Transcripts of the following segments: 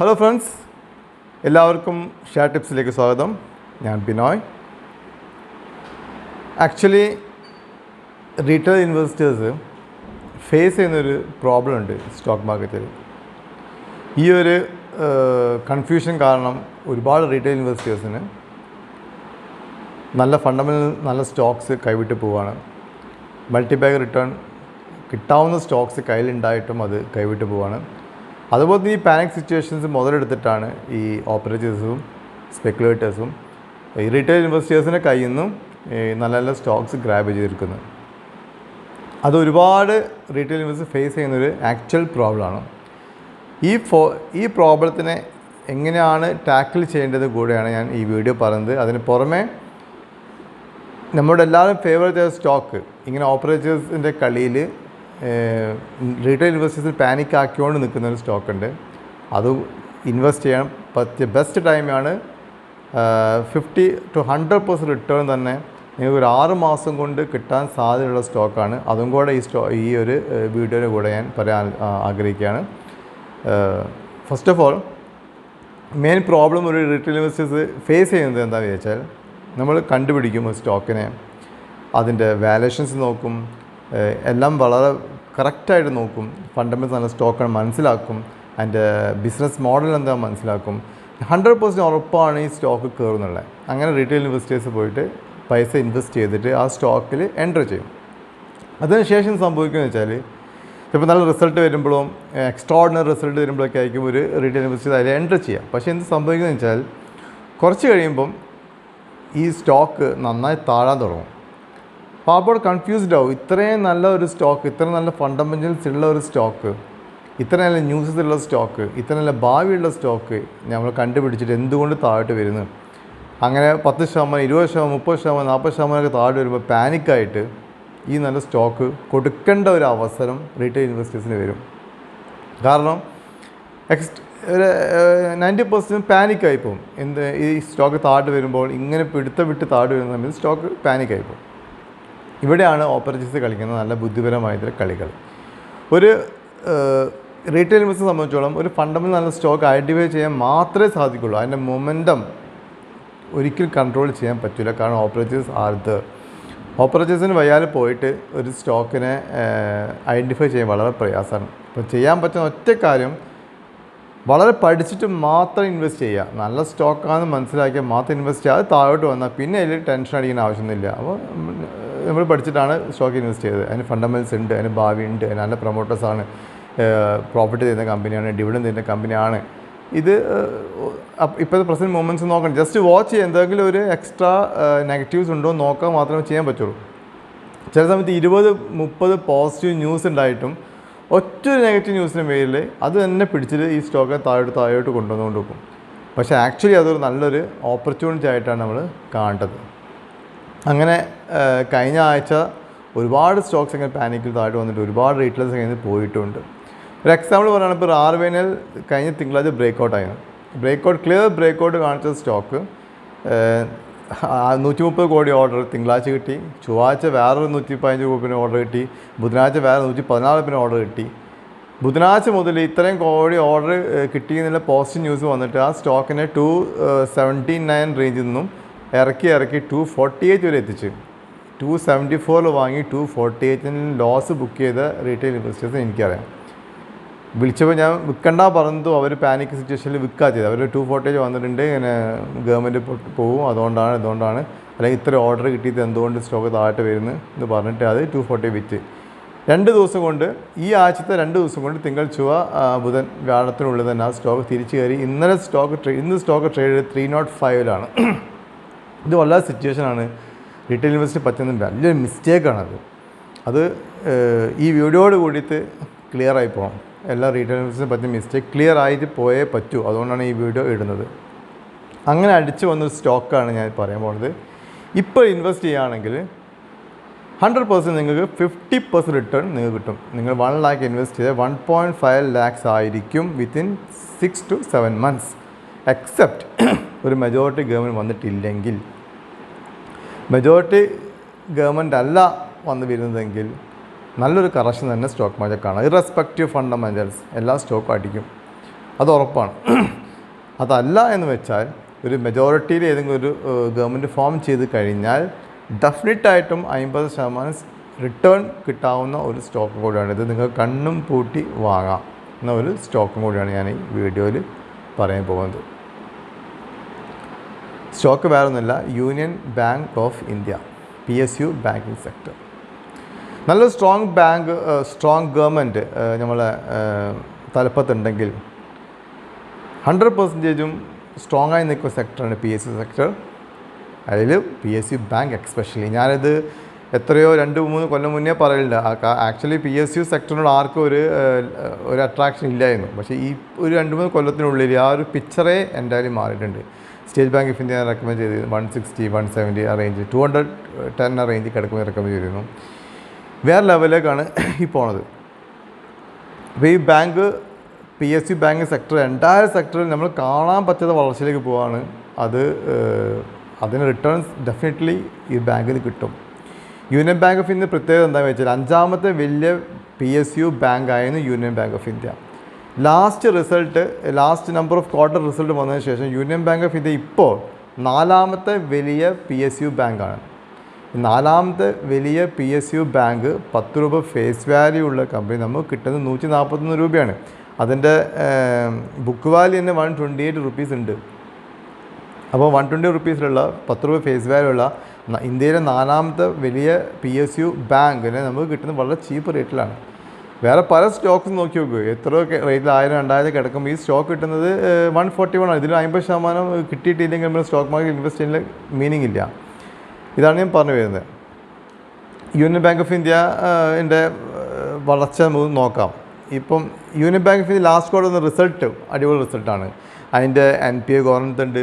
Hello friends, എല്ലാവർക്കും share ടിപ്സിലേക്ക് സ്വാഗതം. ഞാൻ Binoy. Actually retail investors face ചെയ്യുന്നൊരു പ്രോബ്ലം ഉണ്ട് സ്റ്റോക്ക് മാർക്കറ്റിൽ. ഈ ഒരു കൺഫ്യൂഷൻ കാരണം ഒരുപാട് റീറ്റെയിൽ ഇൻവെസ്റ്റേഴ്സിന് നല്ല ഫണ്ടമെൻ്റൽ നല്ല സ്റ്റോക്സ് കൈവിട്ട് പോവുകയാണ്. മൾട്ടിബാഗ് റിട്ടേൺ കിട്ടാവുന്ന സ്റ്റോക്സ് കയ്യിലുണ്ടായിട്ടും അത് കൈവിട്ട് പോവുകയാണ്. അതുപോലെ ഈ പാനിക് സിറ്റുവേഷൻസ് മുതലെടുത്തിട്ടാണ് ഈ ഓപ്പറേറ്റേഴ്സും സ്പെക്കുലേറ്റേഴ്സും ഈ റീറ്റെയിൽ ഇൻവെസ്റ്റേഴ്സിൻ്റെ കയ്യിൽ നിന്നും നല്ല നല്ല സ്റ്റോക്സ് ഗ്രാബ് ചെയ്തെടുക്കുന്നത്. അത് ഒരുപാട് റീറ്റെയിൽ ഇൻവെസ്റ്റേഴ്സ് ഫേസ് ചെയ്യുന്നൊരു ആക്ച്വൽ പ്രോബ്ലമാണ്. ഈ പ്രോബ്ലത്തിനെ എങ്ങനെയാണ് ടാക്കിൾ ചെയ്യേണ്ടത് കൂടെയാണ് ഞാൻ ഈ വീഡിയോ പറയുന്നത്. അതിന് പുറമെ നമ്മുടെ എല്ലാവരും ഫേവറേറ്റ് ആയ സ്റ്റോക്ക് ഇങ്ങനെ ഓപ്പറേറ്റേഴ്സിൻ്റെ കളിയിൽ റീറ്റെയിൽ ഇൻവെസ്റ്റേഴ്സിൽ പാനിക് ആക്കിക്കൊണ്ട് നിൽക്കുന്ന ഒരു സ്റ്റോക്ക് ഉണ്ട്. അത് ഇൻവെസ്റ്റ് ചെയ്യാൻ പറ്റിയ ബെസ്റ്റ് ടൈമാണ്. 50 to 100% റിട്ടേൺ തന്നെ നിങ്ങൾക്ക് ഒരു 6 മാസം കൊണ്ട് കിട്ടാൻ സാധ്യതയുള്ള സ്റ്റോക്കാണ്. അതും കൂടെ ഈ ഒരു വീഡിയോയുടെ കൂടെ ഞാൻ പറയാൻ ആഗ്രഹിക്കുകയാണ്. First of all, main problem ഒരു റീറ്റെയിൽ ഇൻവെസ്റ്റേഴ്സ് ഫേസ് ചെയ്യുന്നത് എന്താണെന്ന് വെച്ചാൽ, നമ്മൾ കണ്ടുപിടിക്കും ഒരു സ്റ്റോക്കിനെ, അതിൻ്റെ വാല്യൂഷൻസ് നോക്കും, എല്ലാം വളരെ കറക്റ്റായിട്ട് നോക്കും, ഫണ്ടമെൻ്റൽസ് നല്ല സ്റ്റോക്കാണ് മനസ്സിലാക്കും, അതിൻ്റെ ബിസിനസ് മോഡൽ എന്താ മനസ്സിലാക്കും. 100% ഉറപ്പാണ് ഈ സ്റ്റോക്ക് കയറുന്നുള്ളത്. അങ്ങനെ റീറ്റെയിൽ ഇൻവെസ്റ്റേഴ്സ് പോയിട്ട് പൈസ ഇൻവെസ്റ്റ് ചെയ്തിട്ട് ആ സ്റ്റോക്കിൽ എൻ്റർ ചെയ്യും. അതിനുശേഷം സംഭവിക്കുകയെന്ന് വെച്ചാൽ, ഇപ്പോൾ നല്ല റിസൾട്ട് വരുമ്പോഴും എക്സ്ട്രാordinary റിസൾട്ട് വരുമ്പോഴൊക്കെ ആയിരിക്കും ഒരു റീറ്റെയിൽ ഇൻവെസ്റ്റേഴ്സ് അതിൽ എൻ്റർ ചെയ്യാം. പക്ഷേ എന്ത് സംഭവിക്കുന്നത് വെച്ചാൽ, കുറച്ച് കഴിയുമ്പം ഈ സ്റ്റോക്ക് നന്നായി താഴാൻ തുടങ്ങും. അപ്പോൾ അപ്പോൾ കൺഫ്യൂസ്ഡ് ആവും. ഇത്രയും നല്ല ഒരു സ്റ്റോക്ക്, ഇത്ര നല്ല ഫണ്ടമെൻ്റൽസ് ഉള്ള ഒരു സ്റ്റോക്ക്, ഇത്ര നല്ല ന്യൂസസ് ഉള്ള സ്റ്റോക്ക്, ഇത്ര നല്ല ഭാവിയുള്ള സ്റ്റോക്ക് നമ്മൾ കണ്ടുപിടിച്ചിട്ട് എന്തുകൊണ്ട് താഴോട്ട് വരുന്നു? അങ്ങനെ 10%, 20%, 30%, 40% താഴെ വരുമ്പോൾ പാനിക്കായിട്ട് ഈ നല്ല സ്റ്റോക്ക് കൊടുക്കേണ്ട ഒരു അവസരം റീറ്റെയിൽ ഇൻവെസ്റ്റേഴ്സിന് വരും. കാരണം ഒരു 90% പാനിക്കായിപ്പോവും. ഈ സ്റ്റോക്ക് താഴോട്ട് വരുമ്പോൾ ഇങ്ങനെ വിട്ട് താഴോട്ട് വരുന്ന സമയത്ത് സ്റ്റോക്ക് പാനിക്കായിപ്പോവും. ഇവിടെയാണ് ഓപ്പറേറ്റേഴ്സ് കളിക്കുന്ന നല്ല ബുദ്ധിപരമായിട്ടുള്ള കളികൾ. ഒരു റീറ്റെയിൽ ഇൻവെസ്റ്ററെ സംബന്ധിച്ചോളം ഒരു ഫണ്ടമെൻ്റൽ നല്ല സ്റ്റോക്ക് ഐഡൻറ്റിഫൈ ചെയ്യാൻ മാത്രമേ സാധിക്കുള്ളൂ. അതിൻ്റെ മൊമെൻറ്റം ഒരിക്കലും കൺട്രോൾ ചെയ്യാൻ പറ്റില്ല. കാരണം ഓപ്പറേറ്റേഴ്സിന് വയ്യാതെ പോയിട്ട് ഒരു സ്റ്റോക്കിനെ ഐഡൻറ്റിഫൈ ചെയ്യാൻ വളരെ പ്രയാസമാണ്. അപ്പോൾ ചെയ്യാൻ പറ്റുന്ന ഒറ്റ കാര്യം, വളരെ പഠിച്ചിട്ട് മാത്രം ഇൻവെസ്റ്റ് ചെയ്യുക. നല്ല സ്റ്റോക്കാണെന്ന് മനസ്സിലാക്കിയാൽ മാത്രം ഇൻവെസ്റ്റ് ചെയ്യുക. അത് താഴോട്ട് വന്നാൽ പിന്നെ അതിൽ ടെൻഷൻ അടിക്കുന്ന ആവശ്യമൊന്നുമില്ല. അപ്പോൾ നമ്മൾ പഠിച്ചിട്ടാണ് സ്റ്റോക്ക് ഇൻവെസ്റ്റ് ചെയ്തത്. അതിന് ഫണ്ടമെൻ്റൽസ് ഉണ്ട്, അതിന് ഭാവി ഉണ്ട്, അതിന് നല്ല പ്രൊമോട്ടേഴ്സാണ്, പ്രോഫിറ്റ് തരുന്ന കമ്പനിയാണ്, ഡിവിഡൻഡ് തരുന്ന കമ്പനിയാണ്. ഇത് ഇപ്പോഴത്തെ പ്രസൻറ്റ് മൊമെൻറ്റ്സ് നോക്കണം. ജസ്റ്റ് വാച്ച് ചെയ്യുക. എന്തെങ്കിലും ഒരു എക്സ്ട്രാ നെഗറ്റീവ്സ് ഉണ്ടോ എന്ന് നോക്കാൻ മാത്രമേ ചെയ്യാൻ പറ്റുള്ളൂ. ചില സമയത്ത് 20-30 പോസിറ്റീവ് ന്യൂസ് ഉണ്ടായിട്ടും ഒറ്റൊരു നെഗറ്റീവ് ന്യൂസിൻ്റെ പേരിൽ അത് തന്നെ പിടിച്ചിട്ട് ഈ സ്റ്റോക്കിനെ താഴോട്ട് കൊണ്ടുവന്നുകൊണ്ട് വെക്കും. പക്ഷേ ആക്ച്വലി അതൊരു നല്ലൊരു ഓപ്പർച്യൂണിറ്റി ആയിട്ടാണ് നമ്മൾ കാണേണ്ടത്. അങ്ങനെ കഴിഞ്ഞ ആഴ്ച ഒരുപാട് സ്റ്റോക്സ് അങ്ങനെ പാനിക്കിൽ താഴോട്ട് വന്നിട്ട് ഒരുപാട് റീറ്റെയിലേഴ്സ് കഴിഞ്ഞ് പോയിട്ടുണ്ട്. ഒരു എക്സാമ്പിൾ പറയുകയാണെങ്കിൽ, ഇപ്പോൾ ആർവേനൽ കഴിഞ്ഞ തിങ്കളാഴ്ച ക്ലിയർ ബ്രേക്കൗട്ട് കാണിച്ച സ്റ്റോക്ക് 130 കോടി ഓർഡർ തിങ്കളാഴ്ച കിട്ടി. ചൊവ്വാഴ്ച വേറൊരു 115 കോടി ഓർഡർ കിട്ടി. ബുധനാഴ്ച വേറെ 114 ഓർഡർ കിട്ടി. ബുധനാഴ്ച മുതൽ ഇത്രയും കോടി ഓർഡർ കിട്ടിയെന്നുള്ള പോസിറ്റീവ് ന്യൂസ് വന്നിട്ട് ആ സ്റ്റോക്കിനെ 279 റേഞ്ചിൽ നിന്നും ഇറക്കി 248 വരെ എത്തിച്ച്. 274 വാങ്ങി 248 ലോസ് ബുക്ക് ചെയ്ത റീറ്റെയിൽ ഇൻവെസ്റ്റേഴ്സ് എനിക്കറിയാം. വിളിച്ചപ്പോൾ ഞാൻ വിൽക്കണ്ട പറഞ്ഞതും അവർ പാനിക് സിറ്റുവേഷനിൽ വിൽക്കുക ചെയ്തത്. അവർ 248 വന്നിട്ടുണ്ട്, ഇങ്ങനെ ഗവൺമെൻറ് പോവും, അതുകൊണ്ടാണ് അല്ലെങ്കിൽ ഇത്ര ഓർഡർ കിട്ടിയത് എന്തുകൊണ്ട് സ്റ്റോക്ക് താഴോട്ട് വരുന്നു എന്ന് പറഞ്ഞിട്ട് അത് 240 വിറ്റ്. 2 ദിവസം കൊണ്ട്, ഈ ആഴ്ചത്തെ 2 ദിവസം കൊണ്ട് തിങ്കൾ, ചൊവ്വ, ബുധൻ, വ്യാഴത്തിനുള്ളിൽ തന്നെ ആ സ്റ്റോക്ക് തിരിച്ചു കയറി. ഇന്ന് സ്റ്റോക്ക് ട്രേഡ് 305 ഇത് വളരെ സിറ്റുവേഷനാണ്. റീറ്റെയിൽ ഇൻവെസ്റ്റ് പറ്റുന്ന വലിയൊരു മിസ്റ്റേക്കാണത്. അത് ഈ വീഡിയോയോട് കൂടിയിട്ട് ക്ലിയറായി പോകണം. എല്ലാ റീറ്റെയിൽ ഇൻവെസ്റ്റേഴ്സിനെ പറ്റിയ മിസ്റ്റേക്ക് ക്ലിയർ ആയിട്ട് പോയേ പറ്റൂ. അതുകൊണ്ടാണ് ഈ വീഡിയോ ഇടുന്നത്. അങ്ങനെ അടിച്ചു വന്നൊരു സ്റ്റോക്കാണ് ഞാൻ പറയാൻ പോകുന്നത്. ഇപ്പോൾ ഇൻവെസ്റ്റ് ചെയ്യുകയാണെങ്കിൽ 100% നിങ്ങൾക്ക് 50% റിട്ടേൺ നിങ്ങൾക്ക് കിട്ടും. നിങ്ങൾ 1 lakh ഇൻവെസ്റ്റ് ചെയ്താൽ 1.5 lakhs ആയിരിക്കും വിത്തിൻ 6 to 7 months. എക്സെപ്റ്റ് ഒരു മെജോറിറ്റി ഗവൺമെൻറ് വന്നിട്ടില്ലെങ്കിൽ. മെജോറിറ്റി ഗവൺമെൻറ് അല്ല വന്ന് വരുന്നതെങ്കിൽ നല്ലൊരു കറക്ഷൻ തന്നെ സ്റ്റോക്ക് മാർക്കറ്റ് കാണാം. ഇറസ്പെക്റ്റീവ് ഫണ്ടമെൻ്റൽസ് എല്ലാ സ്റ്റോക്കും അടിക്കും. അത് ഉറപ്പാണ്. അതല്ല എന്ന് വെച്ചാൽ ഒരു മെജോറിറ്റിയിൽ ഏതെങ്കിലും ഒരു ഗവൺമെൻറ് ഫോം ചെയ്ത് കഴിഞ്ഞാൽ ഡെഫിനറ്റായിട്ടും 50% റിട്ടേൺ കിട്ടാവുന്ന ഒരു സ്റ്റോക്ക് കൂടിയാണ് ഇത്. നിങ്ങൾ കണ്ണും പൂട്ടി വാങ്ങാം എന്ന ഒരു സ്റ്റോക്കും കൂടിയാണ് ഞാൻ ഈ വീഡിയോയിൽ പറയാൻ പോകുന്നത്. സ്റ്റോക്ക് വേറെ ഒന്നുമില്ല, union bank of India, PSU banking sector. നല്ലൊരു സ്ട്രോങ് ബാങ്ക്, സ്ട്രോങ് ഗവൺമെൻറ് നമ്മളെ തലപ്പത്തുണ്ടെങ്കിൽ 100%ഉം സ്ട്രോങ് ആയി നിൽക്കുന്ന സെക്ടറാണ് PSU സെക്ടർ. അതിൽ PSU ബാങ്ക് എക്സ്പെഷ്യലി. ഞാനിത് എത്രയോ 2-3 കൊല്ലം മുന്നേ പറയില്ല. ആക്ച്വലി PSU സെക്ടറിനോട് ആർക്കും ഒരു അട്രാക്ഷൻ ഇല്ലായിരുന്നു. പക്ഷേ ഈ ഒരു 2-3 കൊല്ലത്തിനുള്ളിൽ ആ ഒരു പിക്ചറേ എന്തായാലും മാറിയിട്ടുണ്ട്. State bank of India recommend ചെയ്തിരുന്നു 160, 170 ആ റേഞ്ച്, 210 ആ റേഞ്ച് കിടക്കുമ്പോൾ റെക്കമെൻഡ് ചെയ്തിരുന്നു. വേറെ ലെവലിലേക്കാണ് ഈ പോണത്. അപ്പോൾ ഈ bank PSU bank sector entire സെക്ടറിൽ നമ്മൾ കാണാൻ പറ്റാത്ത വളർച്ചയിലേക്ക് പോവാണ്. അതിന് റിട്ടേൺസ് ഡെഫിനറ്റ്ലി ഈ ബാങ്കിൽ കിട്ടും. യൂണിയൻ ബാങ്ക് ഓഫ് ഇന്ത്യ പ്രത്യേകത എന്താണെന്ന് വെച്ചാൽ 5ാമത്തെ വലിയ PSU ബാങ്ക് ആയിരുന്നു union bank of India. Last number of quarter result വന്നതിന് ശേഷം യൂണിയൻ ബാങ്ക് ഓഫ് ഇന്ത്യ ഇപ്പോൾ 4ാമത്തെ വലിയ PSU ബാങ്കാണ്. 4ാമത്തെ വലിയ PSU ബാങ്ക് 10 രൂപ ഫേസ് വാല്യൂ ഉള്ള കമ്പനി നമുക്ക് കിട്ടുന്നത് 141 രൂപയാണ്. അതിൻ്റെ ബുക്ക് വാല്യൂ തന്നെ 128 റുപ്പീസ് ഉണ്ട്. അപ്പോൾ 120 റുപ്പീസിലുള്ള 10 രൂപ ഫേസ് വാല്യൂ ഉള്ള ഇന്ത്യയിലെ 4ാമത്തെ വലിയ PSU ബാങ്കിനെ നമുക്ക് കിട്ടുന്നത് വളരെ ചീപ്പ് റേറ്റിലാണ്. വേറെ പല സ്റ്റോക്സ് നോക്കി നോക്കുക, എത്ര റേറ്റിൽ 1000, 2000 കിടക്കുമ്പോൾ ഈ സ്റ്റോക്ക് കിട്ടുന്നത് 141 ആണ്. ഇതിൽ 50% കിട്ടിയിട്ടില്ലെങ്കിൽ നമ്മൾ സ്റ്റോക്ക് മാർക്കറ്റ് ഇൻവെസ്റ്റ് ചെയ്യുന്ന മീനിങ് ഇല്ല. ഇതാണ് ഞാൻ പറഞ്ഞു വരുന്നത്. യൂണിയൻ ബാങ്ക് ഓഫ് ഇന്ത്യൻ്റെ വളർച്ച നമുക്ക് നോക്കാം. ഇപ്പം union bank of India last quarter result അടിപൊളി റിസൾട്ടാണ്. അതിൻ്റെ NPA കുറഞ്ഞിട്ടുണ്ട്,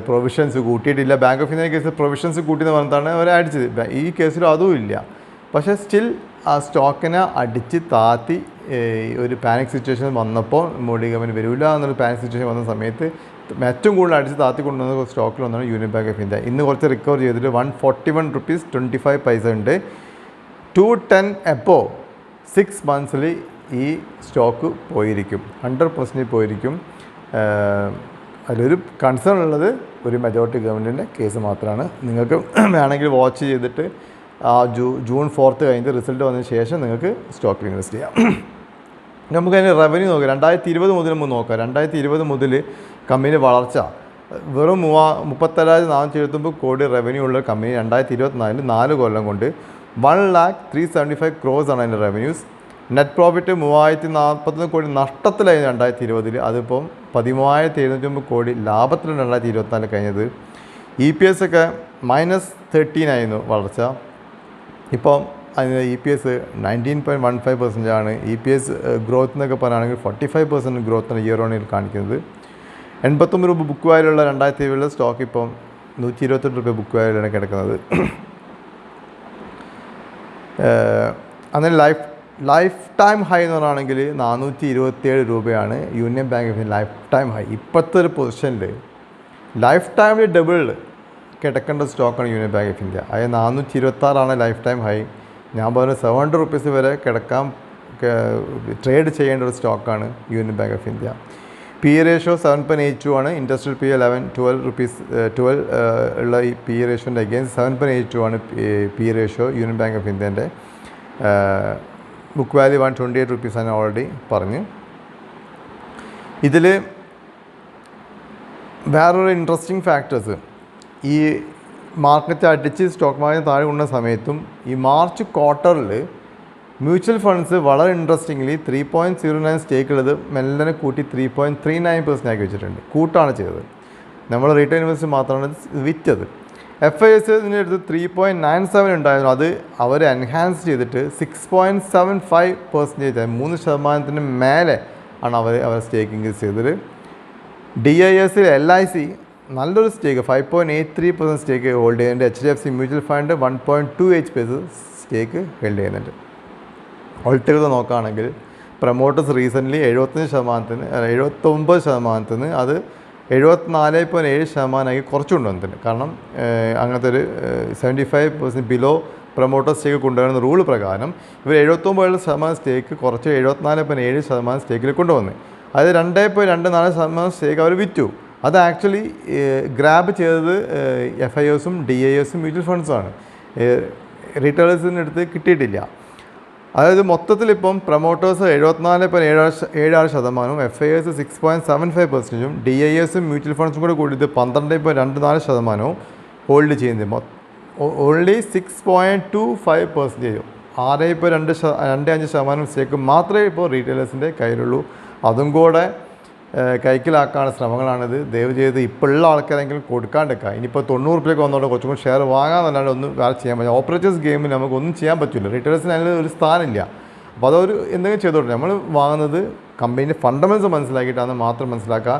പ്രൊവിഷൻസ് കൂട്ടിയിട്ടില്ല. ബാങ്ക് ഓഫ് ഇന്ത്യ കേസിൽ പ്രൊവിഷൻസ് കൂട്ടിയെന്ന് പറഞ്ഞിട്ടാണ് അവർ അടിച്ചത്. ഈ കേസിലും അതും ഇല്ല. പക്ഷേ സ്റ്റിൽ ആ സ്റ്റോക്കിനെ അടിച്ച് താത്തി ഒരു പാനിക് സിറ്റുവേഷൻ വന്നപ്പോൾ മോഡി ഗവൺമെൻറ് വരില്ല എന്നൊരു പാനിക് സിറ്റുവേഷൻ വന്ന സമയത്ത് ഏറ്റവും കൂടുതൽ അടിച്ച് താത്തി കൊണ്ടുവന്ന സ്റ്റോക്കിൽ ഒന്നാണ് യൂണിയൻ ബാങ്ക് ഓഫ് ഇന്ത്യ. ഇന്ന് കുറച്ച് റിക്കവർ ചെയ്തിട്ട് 141 റുപ്പീസ് 25 പൈസ ഉണ്ട്. 210 എപ്പോൾ 6 മന്ത്സിൽ ഈ സ്റ്റോക്ക് പോയിരിക്കും, 100% പോയിരിക്കും. അതിലൊരു കൺസേൺ ഉള്ളത് ഒരു മെജോറിറ്റി ഗവൺമെൻറ്റിൻ്റെ കേസ് മാത്രമാണ്. നിങ്ങൾക്ക് വേണമെങ്കിൽ വാച്ച് ചെയ്തിട്ട് ജൂൺ 4 കഴിഞ്ഞ് റിസൾട്ട് വന്നതിന് ശേഷം നിങ്ങൾക്ക് സ്റ്റോക്കിൽ ഇൻവെസ്റ്റ് ചെയ്യാം. നമുക്കതിന് റവന്യൂ നോക്കാം. 2020 മുതൽ നമുക്ക് നോക്കാം. 2020 മുതൽ കമ്പനി വളർച്ച വെറും 37,479 കോടി റവന്യൂ ഉള്ള കമ്പനി 2024 4 കൊല്ലം കൊണ്ട് 1,375 crores ആണ് അതിൻ്റെ റവന്യൂസ്. നെറ്റ് പ്രോഫിറ്റ് 3,041 കോടി നഷ്ടത്തിലായിരുന്നു 2020. അതിപ്പം 13,709 കോടി ലാഭത്തിലാണ് 2024 കഴിഞ്ഞത്. EPS ഒക്കെ -13 ആയിരുന്നു വളർച്ച. ഇപ്പം അതിന് EPS 19.15% ആണ്. EPS ഗ്രോത്ത് എന്നൊക്കെ പറയുകയാണെങ്കിൽ 45% ഗ്രോത്താണ് ഇയർ ഓൺ ഇയർ കാണിക്കുന്നത്. 89 രൂപ ബുക്ക് വാല്യുള്ള 2020 സ്റ്റോക്ക് ഇപ്പം 128 രൂപ ബുക്ക് വാല്യൂലാണ് കിടക്കുന്നത്. അങ്ങനെ ലൈഫ് ടൈം ഹൈ എന്ന് പറയുകയാണെങ്കിൽ 427 രൂപയാണ് union bank of India life time high. ഇപ്പോഴത്തെ ഒരു പൊസിഷനിൽ ലൈഫ് ടൈമിൽ ഡബിൾ കിടക്കേണ്ട സ്റ്റോക്കാണ് യൂണിയൻ ബാങ്ക് ഓഫ് ഇന്ത്യ. അത് 426 ലൈഫ് ടൈം ഹൈ. ഞാൻ പറഞ്ഞ 700 റുപ്പീസ് വരെ ട്രേഡ് ചെയ്യേണ്ട ഒരു സ്റ്റോക്കാണ് union bank of India. PE ratio 7.82 ആണ്. ഇൻഡസ്ട്രിയൽ PE 12 ഉള്ള ഈ PE റേഷ്യോൻ്റെ അഗെയിൻസ്റ്റ് 7.82 ആണ് PE ratio union bank of ഇന്ത്യൻ്റെ. ബുക്ക് വാല്യൂ 128 റുപ്പീസാണ് ഓൾറെഡി പറഞ്ഞു. ഇതിൽ വേറൊരു ഇൻട്രസ്റ്റിംഗ് ഫാക്ടേഴ്സ്, ഈ മാർക്കറ്റ് അടിച്ച് സ്റ്റോക്ക് മാർക്കറ്റ് താഴെ കൊണ്ട സമയത്തും ഈ മാർച്ച് ക്വാർട്ടറിൽ മ്യൂച്വൽ ഫണ്ട്സ് വളരെ ഇൻട്രസ്റ്റിംഗ്ലി 3.09 സ്റ്റേക്ക് ഉള്ളത് മെല്ലനെ കൂട്ടി 3.39% ആക്കി വെച്ചിട്ടുണ്ട്. കൂട്ടാണ് ചെയ്തത്. നമ്മൾ റീറ്റെയിൽ ഇൻവെസ്റ്റർ മാത്രമാണ് വിറ്റത്. FIS ഇതിൻ്റെ അടുത്ത് 3.97 ഉണ്ടായിരുന്നു. അത് അവർ എൻഹാൻസ് ചെയ്തിട്ട് 6.75% 3% മേലെ ആണ് അവർ സ്റ്റേക്ക് ഇൻക്രീസ് ചെയ്തത്. DIS LIC നല്ലൊരു സ്റ്റേക്ക് 5.83% സ്റ്റേക്ക് ഹോൾഡ് ചെയ്യുന്നുണ്ട്. HDFC mutual fund 1.28% stake hold ചെയ്യുന്നുണ്ട്. ഓൾട്ടുകൾ നോക്കുകയാണെങ്കിൽ പ്രൊമോട്ടേഴ്സ് റീസെൻ്റ്ലി 79% അത് 74.7% കുറച്ച് കൊണ്ടുവന്നിട്ടുണ്ട്. കാരണം അങ്ങനത്തെ ഒരു 75% ബിലോ പ്രൊമോട്ടർ സ്റ്റേക്ക് കൊണ്ടുവരുന്ന റൂൾ പ്രകാരം ഇവർ 79% സ്റ്റേക്ക് കുറച്ച് 74.7% സ്റ്റേക്കിൽ കൊണ്ടുവന്നു. അത് 2.24% സ്റ്റേക്ക് അവർ വിറ്റു. അത് ആക്ച്വലി ഗ്രാബ് ചെയ്തത് FIOസും DIOസും മ്യൂച്വൽ ഫണ്ട്സുമാണ്. റീറ്റെയിലേഴ്സിൻ്റെ അടുത്ത് കിട്ടിയിട്ടില്ല. അതായത് മൊത്തത്തിൽ ഇപ്പം പ്രൊമോട്ടേഴ്സ് 74.76%, FIOസ് 6.75%, DIOസും മ്യൂച്വൽ ഫണ്ട്സും കൂടെ കൂടിയിട്ട് 12.24% ഹോൾഡ് ചെയ്യുന്നത്. ഓൺലി 6.25%, 6.25% സ്റ്റേക്ക് മാത്രമേ ഇപ്പോൾ റീറ്റെയിലേഴ്സിൻ്റെ കയ്യിലുള്ളൂ. അതും കൂടെ കൈക്കലാക്കാനുള്ള ശ്രമങ്ങളാണിത്. ദയവ് ചെയ്ത് ഇപ്പോഴുള്ള ആൾക്കാരെങ്കിലും കൊടുക്കാണ്ടിരിക്കുക. ഇനിയിപ്പോൾ 90 രൂപയ്ക്ക് വന്നോണ്ട് കുറച്ചും കൂടി ഷെയർ വാങ്ങാമെന്നല്ലാണ്ട് ഒന്നും വേറെ ചെയ്യാൻ പറ്റില്ല. ഓപ്പറേറ്റേഴ്സ് ഗെയിമിൽ നമുക്കൊന്നും ചെയ്യാൻ പറ്റില്ല. റീറ്റെയിലേഴ്സിന് അതിൽ ഒരു സ്ഥാനമില്ല. അപ്പോൾ അതൊരു എന്തെങ്കിലും ചെയ്തോട്ടെ. നമ്മൾ വാങ്ങുന്നത് കമ്പനീൻ്റെ ഫണ്ടമെൻറ്റ്സ് മനസ്സിലാക്കിയിട്ടാണ് മാത്രം മനസ്സിലാക്കുക.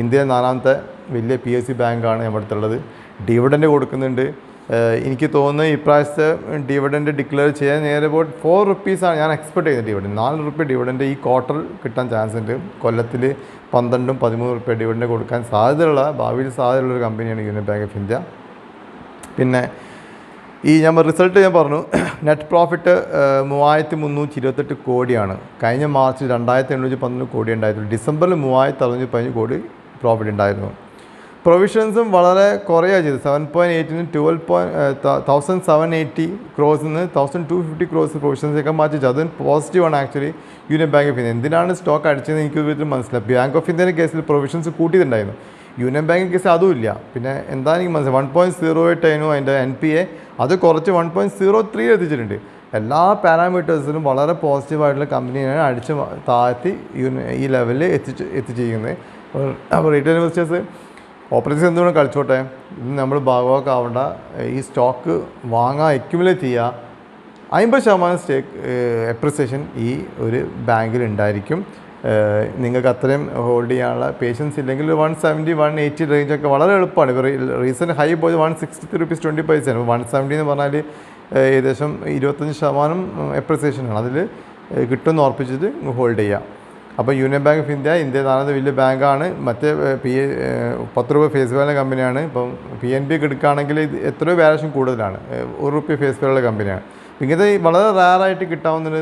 ഇന്ത്യയിലെ 4ാമത്തെ വലിയ PSU ബാങ്കാണ് നമ്മുടെ അടുത്തുള്ളത്. ഡിവിഡൻഡ് കൊടുക്കുന്നുണ്ട്. എനിക്ക് തോന്നുന്നു ഇപ്രാവശ്യത്തെ ഡിവിഡൻഡ് ഡിക്ലെയർ ചെയ്യാൻ നേരെ അബൌട്ട് 4 rupees ഞാൻ എക്സ്പെക്ട് ചെയ്യുന്നത്. ഡിവിഡൻഡ് 4 രൂപ ഡിവിഡൻഡ് ഈ ക്വാർട്ടർ കിട്ടാൻ ചാൻസ് ഉണ്ട്. കൊല്ലത്തിൽ 12-13 രൂപ ഡിവിഡൻഡ് കൊടുക്കാൻ സാധ്യതയുള്ള, ഭാവിയിൽ സാധ്യതയുള്ളൊരു കമ്പനിയാണ് യൂണിയൻ ബാങ്ക് ഓഫ് ഇന്ത്യ. പിന്നെ ഞാൻ റിസൾട്ട് ഞാൻ പറഞ്ഞു. നെറ്റ് പ്രോഫിറ്റ് 3328 കോടിയാണ്. കഴിഞ്ഞ മാർച്ചിൽ 2812 കോടി ഉണ്ടായിരുന്നു. ഡിസംബറിൽ 3615 കോടി പ്രോഫിറ്റ് ഉണ്ടായിരുന്നു. പ്രൊവിഷൻസും വളരെ കുറയാണ് ചെയ്തത്. 7.8-ന് 1,780 crores 1,250 crores പ്രൊവിഷൻസൊക്കെ മാറ്റിച്ചു. അതും പോസിറ്റീവാണ് actually union bank of India. എന്തിനാണ് സ്റ്റോക്ക് അടിച്ചതെന്ന് എനിക്ക് വീട്ടിൽ മനസ്സിലായി. ബാങ്ക് ഓഫ് ഇന്ത്യയുടെ കേസിൽ പ്രൊവിഷൻസ് കൂട്ടിയിട്ടുണ്ടായിരുന്നു. യൂണിയൻ ബാങ്കിൻ്റെ കേസ് അതും ഇല്ല. പിന്നെ എന്താ എനിക്ക് മനസ്സിലായി, 1.08 ആയിരുന്നു അതിൻ്റെ NPA. അത് കുറച്ച് 1.03 എത്തിച്ചിട്ടുണ്ട്. എല്ലാ പാരാമീറ്റേഴ്സിലും വളരെ പോസിറ്റീവായിട്ടുള്ള കമ്പനിയാണ് അടിച്ച് താഴ്ത്തി ഈ ലെവലിൽ എത്തിച്ചിരിക്കുന്നത്. അപ്പോൾ റീറ്റെയിൽ ഇൻവെസ്റ്റേഴ്സ് ഓപ്പറേറ്റേഴ്സ് എന്തുകൊണ്ട് കളിച്ചോട്ടെ, ഇത് നമ്മൾ ഭാഗമാക്കാവേണ്ട. ഈ സ്റ്റോക്ക് വാങ്ങാൻ അക്യുമുലേറ്റ് ചെയ്യുക. 50% സ്റ്റേക്ക് അപ്രിസിയേഷൻ ഈ ഒരു ബാങ്കിൽ ഉണ്ടായിരിക്കും. നിങ്ങൾക്ക് അത്രയും ഹോൾഡ് ചെയ്യാനുള്ള പേഷ്യൻസ് ഇല്ലെങ്കിൽ 170-180 റേഞ്ചൊക്കെ വളരെ എളുപ്പമാണ്. ഇപ്പോൾ റീസെൻറ്റ് ഹൈ പോയത് 163.20 rupees. 170 എന്ന് പറഞ്ഞാൽ ഏകദേശം 25% അപ്രിസിയേഷനാണ്. അതിൽ കിട്ടുമെന്ന് ഉറപ്പിച്ചിട്ട് ഹോൾഡ് ചെയ്യുക. അപ്പോൾ യൂണിയൻ ബാങ്ക് ഓഫ് ഇന്ത്യ ഇന്ത്യയിൽ 4ാമത്തെ വലിയ ബാങ്കാണ്. മറ്റേ 10 രൂപ ഫേസ് വാല്യൂ കമ്പനിയാണ്. ഇപ്പം PNB ഒക്കെ എടുക്കുകയാണെങ്കിൽ എത്രയോ വാല്യൂഷൻ കൂടുതലാണ്. 1 രൂപ ഫേസ് വാല്യുള്ള കമ്പനിയാണ്. ഇങ്ങനത്തെ വളരെ റയറായിട്ട് കിട്ടാവുന്നൊരു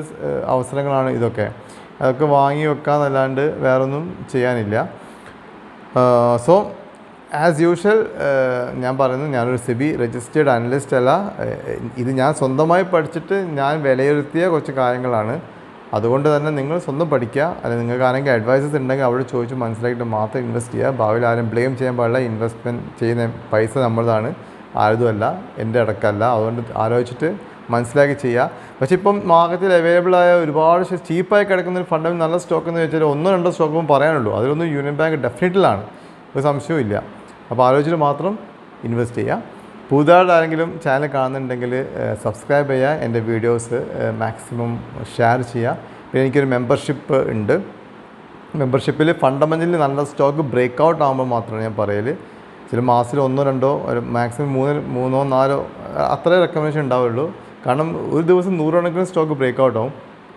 അവസരങ്ങളാണ് ഇതൊക്കെ. അതൊക്കെ വാങ്ങി വെക്കാമെന്നല്ലാണ്ട് വേറൊന്നും ചെയ്യാനില്ല. സോ ആസ് യൂഷ്വൽ ഞാൻ പറയുന്നത്, ഞാനൊരു SEBI രജിസ്റ്റേർഡ് അനലിസ്റ്റ് അല്ല. ഇത് ഞാൻ സ്വന്തമായി പഠിച്ചിട്ട് ഞാൻ വിലയിരുത്തിയ കുറച്ച് കാര്യങ്ങളാണ്. അതുകൊണ്ട് തന്നെ നിങ്ങൾ സ്വന്തം പഠിക്കുക. അല്ലെങ്കിൽ നിങ്ങൾക്ക് ആരെങ്കിലും അഡ്വൈസസ് ഉണ്ടെങ്കിൽ അവിടെ ചോദിച്ച് മനസ്സിലാക്കിയിട്ട് മാത്രം ഇൻവെസ്റ്റ് ചെയ്യുക. ഭാവിയിൽ ആരും ബ്ലെയിം ചെയ്യാൻ പാടില്ല. ഇൻവെസ്റ്റ്മെൻറ്റ് ചെയ്യുന്ന പൈസ നമ്മളതാണ്, ആരുതുമല്ല, എൻ്റെ അടക്കമല്ല. അതുകൊണ്ട് ആലോചിച്ചിട്ട് മനസ്സിലാക്കി ചെയ്യുക. പക്ഷേ ഇപ്പം മാർക്കറ്റിൽ അവൈലബിളായ ഒരുപാട് ചീപ്പായി കിടക്കുന്ന ഒരു ഫണ്ടമെൻ്റ് നല്ല സ്റ്റോക്ക് എന്ന് വെച്ചാൽ 1-2 സ്റ്റോക്ക് പറയാനുള്ളൂ. അതിലൊന്നും യൂണിയൻ ബാങ്ക് ഡെഫിനറ്റിലാണ്, ഒരു സംശയവും ഇല്ല. അപ്പോൾ ആലോചിച്ചിട്ട് മാത്രം ഇൻവെസ്റ്റ് ചെയ്യുക. പുതുതായിട്ട് ആരെങ്കിലും ചാനൽ കാണുന്നുണ്ടെങ്കിൽ സബ്സ്ക്രൈബ് ചെയ്യുക. എൻ്റെ വീഡിയോസ് മാക്സിമം ഷെയർ ചെയ്യുക. പിന്നെ എനിക്കൊരു മെമ്പർഷിപ്പ് ഉണ്ട്. മെമ്പർഷിപ്പിൽ ഫണ്ടമെൻ്റലി നല്ല സ്റ്റോക്ക് ബ്രേക്ക് ഔട്ട് ആകുമ്പോൾ മാത്രമാണ് ഞാൻ പറയൽ. ചില മാസത്തിൽ 1-2 മാക്സിമം 3-4 അത്രേ റെക്കമെൻഡേഷൻ ഉണ്ടാവുള്ളൂ. കാരണം ഒരു ദിവസം 100 കണക്കിന് സ്റ്റോക്ക് ബ്രേക്ക് ഔട്ട് ആവും.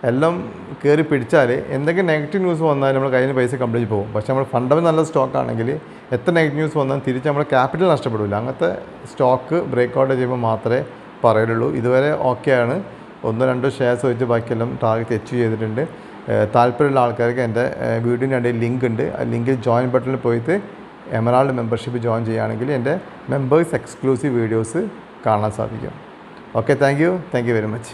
എല്ലാം കയറി പിടിച്ചാൽ എന്തെങ്കിലും നെഗറ്റീവ് ന്യൂസ് വന്നാലും നമ്മുടെ കയ്യിൽ പൈസ കംപ്ലീറ്റ് പോകും. പക്ഷേ നമ്മൾ ഫണ്ടമെൻ്റൽ നല്ല സ്റ്റോക്ക് ആണെങ്കിൽ എത്ര നെഗറ്റീവ് ന്യൂസ് വന്നാലും തിരിച്ച് നമ്മുടെ ക്യാപിറ്റൽ നഷ്ടപ്പെടില്ല. അങ്ങനത്തെ സ്റ്റോക്ക് ബ്രേക്ക് ഔട്ട് ചെയ്യുമ്പോൾ മാത്രമേ പറയുള്ളൂ. ഇതുവരെ ഓക്കെയാണ്. 1-2 ഷെയർസ് വെച്ച് ബാക്കിയെല്ലാം ടാർഗറ്റ് അച്ചീവ് ചെയ്തിട്ടുണ്ട്. താല്പര്യമുള്ള ആൾക്കാർക്ക് എൻ്റെ വീഡിയോൻ്റെ ഇടയിൽ ലിങ്ക് ഉണ്ട്. ആ ലിങ്കിൽ ജോയിൻ ബട്ടണിൽ പോയിട്ട് എമറാൾഡ് മെമ്പർഷിപ്പ് ജോയിൻ ചെയ്യുകയാണെങ്കിൽ എൻ്റെ മെമ്പേഴ്സ് എക്സ്ക്ലൂസീവ് വീഡിയോസ് കാണാൻ സാധിക്കും. Okay, thank you very much.